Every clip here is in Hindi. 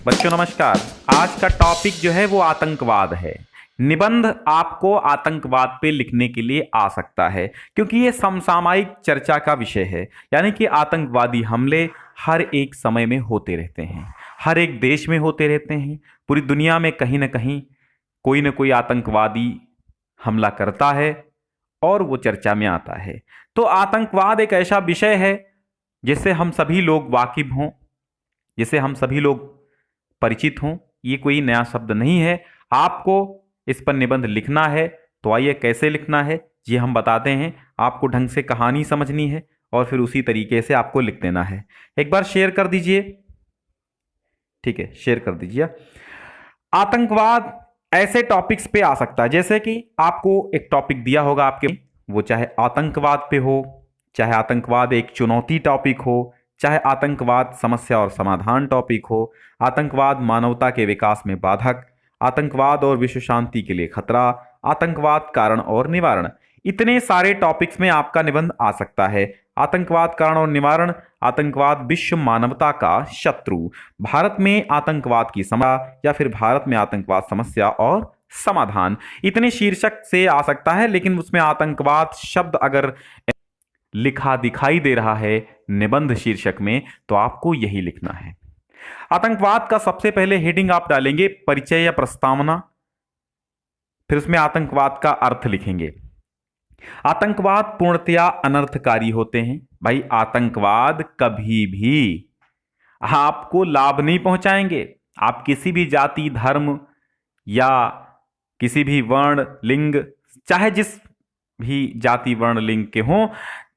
बच्चों नमस्कार। आज का टॉपिक जो है वो आतंकवाद है। निबंध आपको आतंकवाद पे लिखने के लिए आ सकता है क्योंकि ये समसामयिक चर्चा का विषय है। यानी कि आतंकवादी हमले हर एक समय में होते रहते हैं, हर एक देश में होते रहते हैं। पूरी दुनिया में कहीं ना कहीं कोई ना कोई आतंकवादी हमला करता है और वो चर्चा में आता है। तो आतंकवाद एक ऐसा विषय है जिससे हम सभी लोग वाकिफ हों, जिसे हम सभी लोग परिचित हों। ये कोई नया शब्द नहीं है। आपको इस पर निबंध लिखना है तो आइए कैसे लिखना है ये हम बताते हैं। आपको ढंग से कहानी समझनी है और फिर उसी तरीके से आपको लिख देना है। एक बार शेयर कर दीजिए। ठीक है, शेयर कर दीजिए। आतंकवाद ऐसे टॉपिक्स पे आ सकता है जैसे कि आपको एक टॉपिक दिया होगा आपके, वो चाहे आतंकवाद पे हो, चाहे आतंकवाद एक चुनौती टॉपिक हो, चाहे आतंकवाद समस्या और समाधान टॉपिक हो, आतंकवाद मानवता के विकास में बाधक, आतंकवाद और विश्व शांति के लिए खतरा, आतंकवाद कारण और निवारण। इतने सारे टॉपिक्स में आपका निबंध आ सकता है। आतंकवाद कारण और निवारण, आतंकवाद विश्व मानवता का शत्रु, भारत में आतंकवाद की समस्या या फिर भारत में आतंकवाद समस्या और समाधान। इतने शीर्षक से आ सकता है, लेकिन उसमें आतंकवाद शब्द अगर लिखा दिखाई दे रहा है निबंध शीर्षक में तो आपको यही लिखना है। आतंकवाद का सबसे पहले हेडिंग आप डालेंगे परिचय या प्रस्तावना, फिर उसमें आतंकवाद का अर्थ लिखेंगे। आतंकवाद पूर्णतया अनर्थकारी होते हैं। भाई, आतंकवाद कभी भी आपको लाभ नहीं पहुंचाएंगे। आप किसी भी जाति, धर्म या किसी भी वर्ण, लिंग, चाहे जिस भी जाति, वर्ण, लिंग के हों,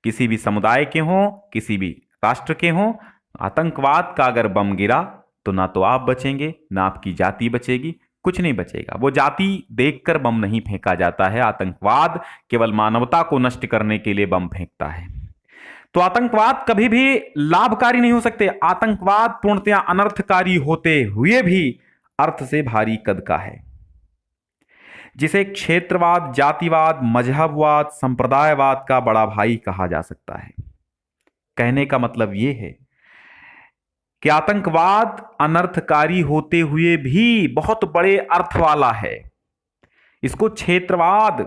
किसी भी समुदाय के हों, किसी भी राष्ट्र के हों, आतंकवाद का अगर बम गिरा तो ना तो आप बचेंगे, ना आपकी जाति बचेगी, कुछ नहीं बचेगा। वो जाति देखकर बम नहीं फेंका जाता है। आतंकवाद केवल मानवता को नष्ट करने के लिए बम फेंकता है। तो आतंकवाद कभी भी लाभकारी नहीं हो सकते। आतंकवाद पूर्णतया अनर्थकारी होते हुए भी अर्थ से भारी कद का है, जिसे क्षेत्रवाद, जातिवाद, मजहबवाद, संप्रदायवाद का बड़ा भाई कहा जा सकता है। कहने का मतलब यह है कि आतंकवाद अनर्थकारी होते हुए भी बहुत बड़े अर्थ वाला है। इसको क्षेत्रवाद,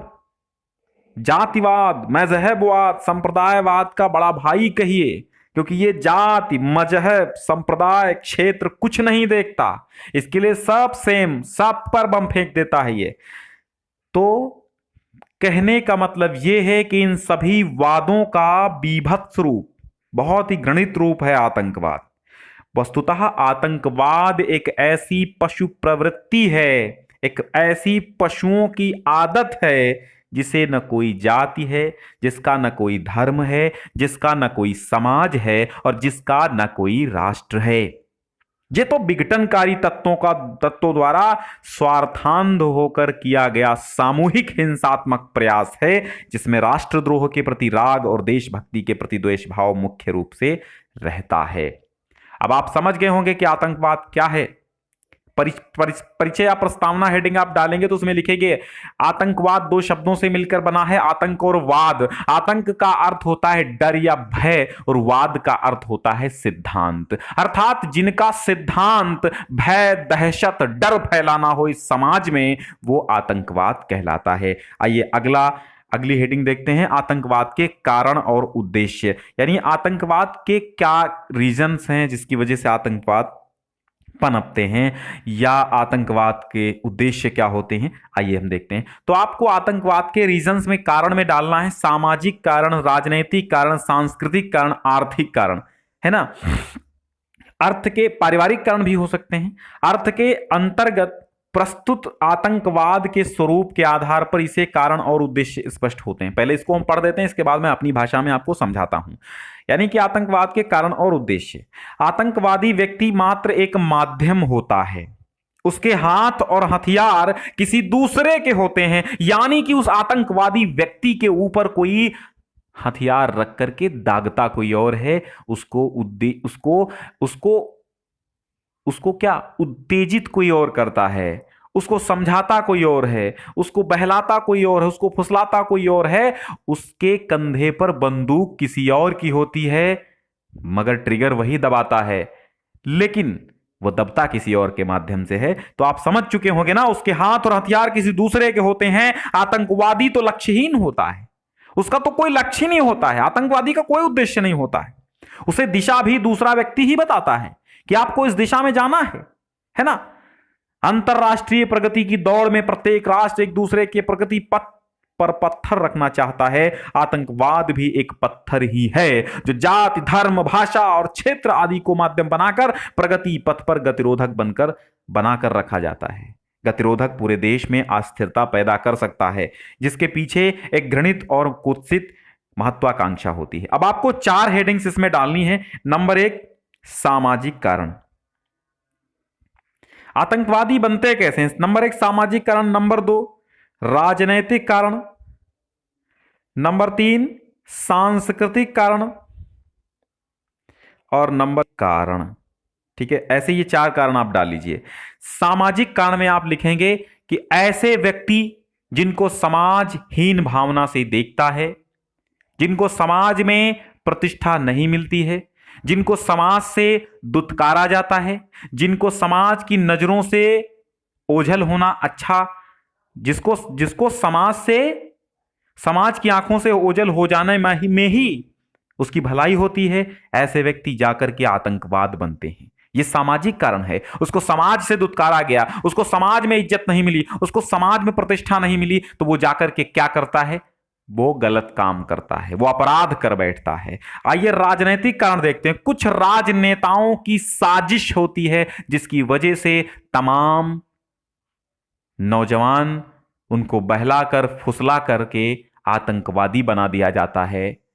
जातिवाद, मजहबवाद, संप्रदायवाद का बड़ा भाई कहिए, क्योंकि ये जाति, मजहब, संप्रदाय, क्षेत्र कुछ नहीं देखता। इसके लिए सब सेम, सब पर बम फेंक देता है ये। तो कहने का मतलब यह है कि इन सभी वादों का बीभत्स रूप, बहुत ही घृणित रूप है आतंकवाद। वस्तुतः आतंकवाद एक ऐसी पशु प्रवृत्ति है, एक ऐसी पशुओं की आदत है जिसे न कोई जाति है, जिसका न कोई धर्म है, जिसका न कोई समाज है और जिसका न कोई राष्ट्र है। ये तो विघटनकारी तत्वों द्वारा स्वार्थांध होकर किया गया सामूहिक हिंसात्मक प्रयास है, जिसमें राष्ट्रद्रोह के प्रति राग और देशभक्ति के प्रति द्वेष भाव मुख्य रूप से रहता है। अब आप समझ गए होंगे कि आतंकवाद क्या है। परिचय या प्रस्तावना हेडिंग आप डालेंगे तो उसमें लिखेंगे आतंकवाद दो शब्दों से मिलकर बना है, आतंक और वाद। आतंक का अर्थ होता है डर या भय और वाद का अर्थ होता है सिद्धांत, अर्थात जिनका सिद्धांत भय, दहशत, डर फैलाना हो इस समाज में, वो आतंकवाद कहलाता है। आइए अगली हेडिंग देखते हैं, आतंकवाद के कारण और उद्देश्य। यानी आतंकवाद के क्या रीजंस हैं जिसकी वजह से आतंकवाद पनपते हैं, या आतंकवाद के उद्देश्य क्या होते हैं, आइए हम देखते हैं। तो आपको आतंकवाद के रीजंस में कारण में डालना है सामाजिक कारण, राजनीतिक कारण, सांस्कृतिक कारण, आर्थिक कारण, है ना। अर्थ के पारिवारिक कारण भी हो सकते हैं। अर्थ के अंतर्गत प्रस्तुत आतंकवाद के स्वरूप के आधार पर इसे कारण और उद्देश्य स्पष्ट होते हैं। पहले इसको हम पढ़ देते हैं, इसके बाद मैं अपनी भाषा में आपको समझाता हूं। यानी कि आतंकवाद के कारण और उद्देश्य। आतंकवादी व्यक्ति मात्र एक माध्यम होता है, उसके हाथ और हथियार किसी दूसरे के होते हैं। यानी कि उस आतंकवादी व्यक्ति के ऊपर कोई हथियार रख करके दागता कोई और है, उसको क्या उत्तेजित कोई और करता है, उसको समझाता कोई और है, उसको बहलाता कोई और है, उसको फुसलाता कोई और है। उसके कंधे पर बंदूक किसी और की होती है, मगर ट्रिगर वही दबाता है। लेकिन वो दबता किसी और के माध्यम से है। तो आप समझ चुके होंगे ना, उसके हाथ और हथियार किसी दूसरे के होते हैं। आतंकवादी तो लक्ष्यहीन होता है, उसका तो कोई लक्ष्य नहीं होता है, आतंकवादी का कोई उद्देश्य नहीं होता है। उसे दिशा भी दूसरा व्यक्ति ही बताता है कि आपको इस दिशा में जाना है ना। अंतरराष्ट्रीय प्रगति की दौड़ में प्रत्येक राष्ट्र एक दूसरे के प्रगति पथ पर पत्थर रखना चाहता है। आतंकवाद भी एक पत्थर ही है जो जाति, धर्म, भाषा और क्षेत्र आदि को माध्यम बनाकर प्रगति पथ पर गतिरोधक बनाकर रखा जाता है। गतिरोधक पूरे देश में अस्थिरता पैदा कर सकता है, जिसके पीछे एक घृणित और कुत्सित महत्वाकांक्षा होती है। अब आपको 4 हेडिंग्स इसमें डालनी है। नंबर 1, सामाजिक कारण। आतंकवादी बनते कैसे हैं? नंबर 1, सामाजिक कारण। नंबर 2, राजनैतिक कारण। नंबर 3, सांस्कृतिक कारण। और नंबर कारण। ठीक है, ऐसे ये 4 कारण आप डाल लीजिए। सामाजिक कारण में आप लिखेंगे कि ऐसे व्यक्ति जिनको समाजहीन भावना से देखता है, जिनको समाज में प्रतिष्ठा नहीं मिलती है, जिनको समाज से दुत्कारा जाता है, जिनको समाज की नजरों से ओझल होना अच्छा, जिसको समाज की आंखों से ओझल हो जाने में ही उसकी भलाई होती है, ऐसे व्यक्ति जाकर के आतंकवाद बनते हैं। ये सामाजिक कारण है। उसको समाज से दुत्कारा गया, उसको समाज में इज्जत नहीं मिली, उसको समाज में प्रतिष्ठा नहीं मिली, तो वो जाकर के क्या करता है? वो गलत काम करता है, वो अपराध कर बैठता है। आइए राजनीतिक कारण देखते हैं। कुछ राजनेताओं की साजिश होती है जिसकी वजह से तमाम नौजवान उनको बहलाकर फुसला करके आतंकवादी बना दिया जाता है।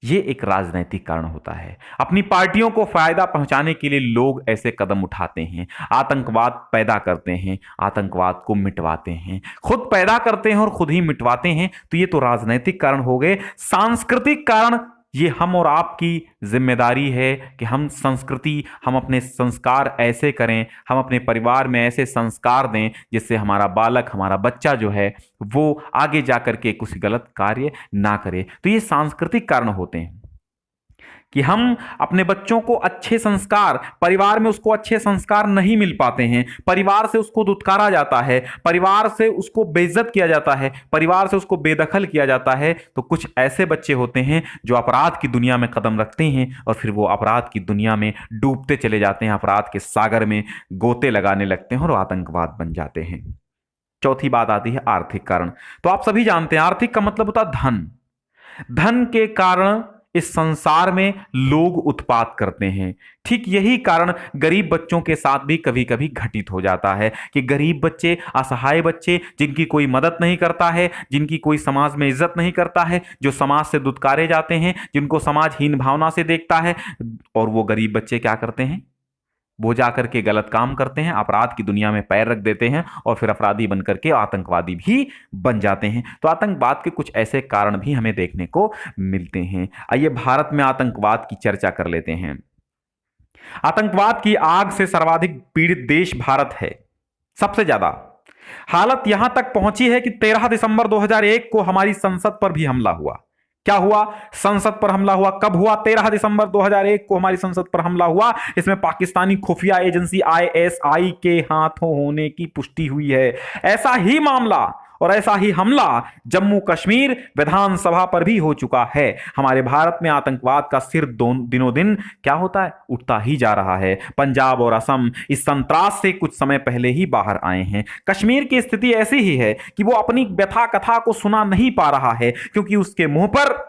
ये एक राजनीतिक कारण होता है। अपनी पार्टियों को फायदा पहुंचाने के लिए लोग ऐसे कदम उठाते हैं, आतंकवाद पैदा करते हैं, आतंकवाद को मिटवाते हैं, खुद पैदा करते हैं और खुद ही मिटवाते हैं। तो ये तो राजनीतिक कारण हो गए। सांस्कृतिक कारण, ये हम और आपकी जिम्मेदारी है कि हम हम अपने संस्कार ऐसे करें, हम अपने परिवार में ऐसे संस्कार दें जिससे हमारा बालक, हमारा बच्चा जो है वो आगे जाकर के कुछ गलत कार्य ना करे। तो ये सांस्कृतिक कारण होते हैं कि हम अपने बच्चों को अच्छे संस्कार, परिवार में उसको अच्छे संस्कार नहीं मिल पाते हैं, परिवार से उसको दुत्कारा जाता है, परिवार से उसको बेइज्जत किया जाता है, परिवार से उसको बेदखल किया जाता है। तो कुछ ऐसे बच्चे होते हैं जो अपराध की दुनिया में कदम रखते हैं और फिर वो अपराध की दुनिया में डूबते चले जाते हैं, अपराध के सागर में गोते लगाने लगते हैं और आतंकवाद बन जाते हैं। चौथी बात आती है आर्थिक कारण। तो आप सभी जानते हैं आर्थिक का मतलब होता है धन। धन के कारण इस संसार में लोग उत्पात करते हैं। ठीक यही कारण गरीब बच्चों के साथ भी कभी कभी घटित हो जाता है कि गरीब बच्चे, असहाय बच्चे, जिनकी कोई मदद नहीं करता है, जिनकी कोई समाज में इज्जत नहीं करता है, जो समाज से दुत्कारे जाते हैं, जिनको समाज हीन भावना से देखता है, और वो गरीब बच्चे क्या करते हैं? वो जाकर के गलत काम करते हैं, अपराध की दुनिया में पैर रख देते हैं और फिर अपराधी बनकर के आतंकवादी भी बन जाते हैं। तो आतंकवाद के कुछ ऐसे कारण भी हमें देखने को मिलते हैं। आइए भारत में आतंकवाद की चर्चा कर लेते हैं। आतंकवाद की आग से सर्वाधिक पीड़ित देश भारत है, सबसे ज्यादा। हालत यहां तक पहुंची है कि 13 दिसंबर 2001 को हमारी संसद पर भी हमला हुआ। क्या हुआ? संसद पर हमला हुआ। कब हुआ? 13 दिसंबर 2001 को हमारी संसद पर हमला हुआ। इसमें पाकिस्तानी खुफिया एजेंसी आईएसआई के हाथों होने की पुष्टि हुई है। ऐसा ही मामला और ऐसा ही हमला जम्मू कश्मीर विधानसभा पर भी हो चुका है। हमारे भारत में आतंकवाद का सिर दिनों दिन क्या होता है? उठता ही जा रहा है। पंजाब और असम इस संत्रास से कुछ समय पहले ही बाहर आए हैं। कश्मीर की स्थिति ऐसी ही है कि वो अपनी व्यथा कथा को सुना नहीं पा रहा है, क्योंकि उसके मुंह पर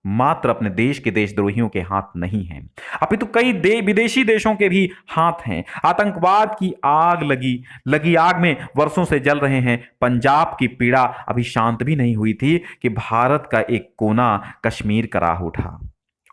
मात्र अपने देश के देशद्रोहियों के हाथ नहीं हैं, अपितु कई विदेशी देशों के भी हाथ हैं। आतंकवाद की आग लगी आग में वर्षों से जल रहे हैं। पंजाब की पीड़ा अभी शांत भी नहीं हुई थी कि भारत का एक कोना कश्मीर का राह उठा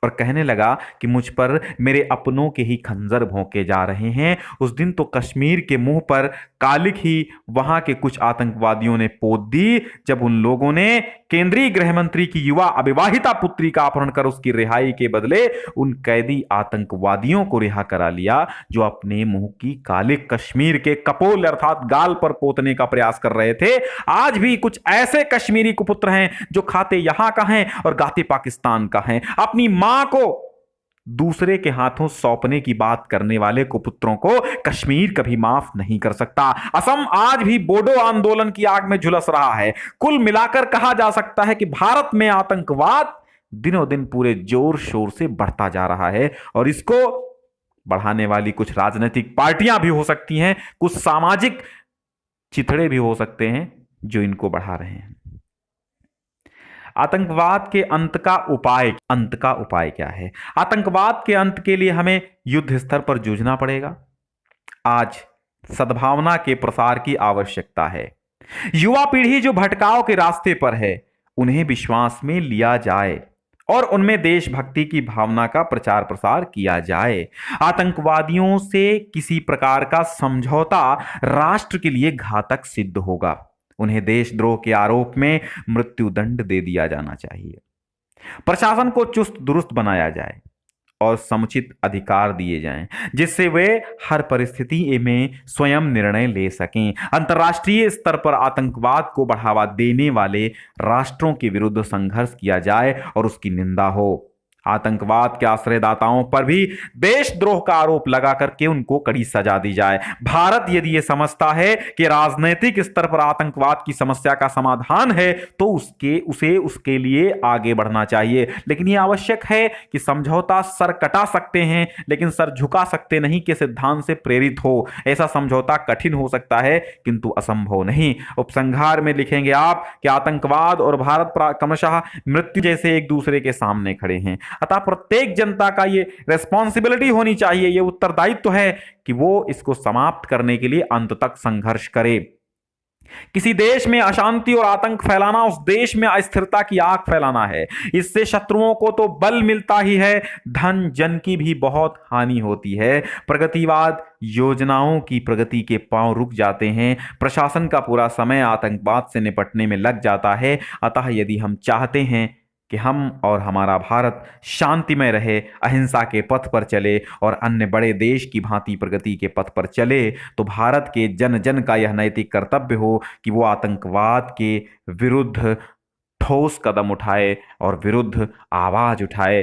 और कहने लगा कि मुझ पर मेरे अपनों के ही खंजर भोंके जा रहे हैं। उस दिन तो कश्मीर के मुंह पर कालिक ही वहां के कुछ आतंकवादियों ने पोत दी, जब उन लोगों ने केंद्रीय गृह मंत्री की युवा अविवाहिता पुत्री का अपहरण कर उसकी रिहाई के बदले उन कैदी आतंकवादियों को रिहा करा लिया, जो अपने मुंह की कालिक कश्मीर के कपोल अर्थात गाल पर पोतने का प्रयास कर रहे थे। आज भी कुछ ऐसे कश्मीरी कुपुत्र हैं जो खाते यहां का हैं और गाते पाकिस्तान का हैं। अपनी मां को दूसरे के हाथों सौंपने की बात करने वाले कुपुत्रों को कश्मीर कभी माफ नहीं कर सकता। असम आज भी बोडो आंदोलन की आग में झुलस रहा है। कुल मिलाकर कहा जा सकता है कि भारत में आतंकवाद दिनों दिन पूरे जोर शोर से बढ़ता जा रहा है, और इसको बढ़ाने वाली कुछ राजनीतिक पार्टियां भी हो सकती हैं, कुछ सामाजिक चिथड़े भी हो सकते हैं जो इनको बढ़ा रहे हैं। आतंकवाद के अंत का उपाय क्या है? आतंकवाद के अंत के लिए हमें युद्ध स्तर पर जूझना पड़ेगा। आज सद्भावना के प्रसार की आवश्यकता है। युवा पीढ़ी जो भटकाव के रास्ते पर है, उन्हें विश्वास में लिया जाए और उनमें देशभक्ति की भावना का प्रचार प्रसार किया जाए। आतंकवादियों से किसी प्रकार का समझौता राष्ट्र के लिए घातक सिद्ध होगा। उन्हें देशद्रोह के आरोप में मृत्युदंड दे दिया जाना चाहिए। प्रशासन को चुस्त दुरुस्त बनाया जाए और समुचित अधिकार दिए जाएं, जिससे वे हर परिस्थिति में स्वयं निर्णय ले सकें। अंतर्राष्ट्रीय स्तर पर आतंकवाद को बढ़ावा देने वाले राष्ट्रों के विरुद्ध संघर्ष किया जाए और उसकी निंदा हो। आतंकवाद के आश्रयदाताओं पर भी देशद्रोह का आरोप लगा करके उनको कड़ी सजा दी जाए। भारत यदि ये समझता है कि राजनीतिक स्तर पर आतंकवाद की समस्या का समाधान है, तो उसके लिए आगे बढ़ना चाहिए। लेकिन ये आवश्यक है कि समझौता सर कटा सकते हैं, लेकिन सर झुका सकते नहीं के सिद्धांत से प्रेरित हो। ऐसा समझौता कठिन हो सकता है, किंतु असंभव नहीं। उपसंहार में लिखेंगे आप कि आतंकवाद और भारत क्रमशः मृत्यु जैसे एक दूसरे के सामने खड़े हैं। अतः प्रत्येक जनता का ये रेस्पॉन्सिबिलिटी होनी चाहिए, ये उत्तरदायित्व है कि वो इसको समाप्त करने के लिए अंत तक संघर्ष करे। किसी देश में अशांति और आतंक फैलाना उस देश में अस्थिरता की आग फैलाना है। इससे शत्रुओं को तो बल मिलता ही है, धन जन की भी बहुत हानि होती है। प्रगतिवाद योजनाओं की प्रगति के पांव रुक जाते हैं। प्रशासन का पूरा समय आतंकवाद से निपटने में लग जाता है। अतः यदि हम चाहते हैं कि हम और हमारा भारत शांतिमय रहे, अहिंसा के पथ पर चले और अन्य बड़े देश की भांति प्रगति के पथ पर चले, तो भारत के जन जन का यह नैतिक कर्तव्य हो कि वो आतंकवाद के विरुद्ध ठोस कदम उठाए और विरुद्ध आवाज उठाए।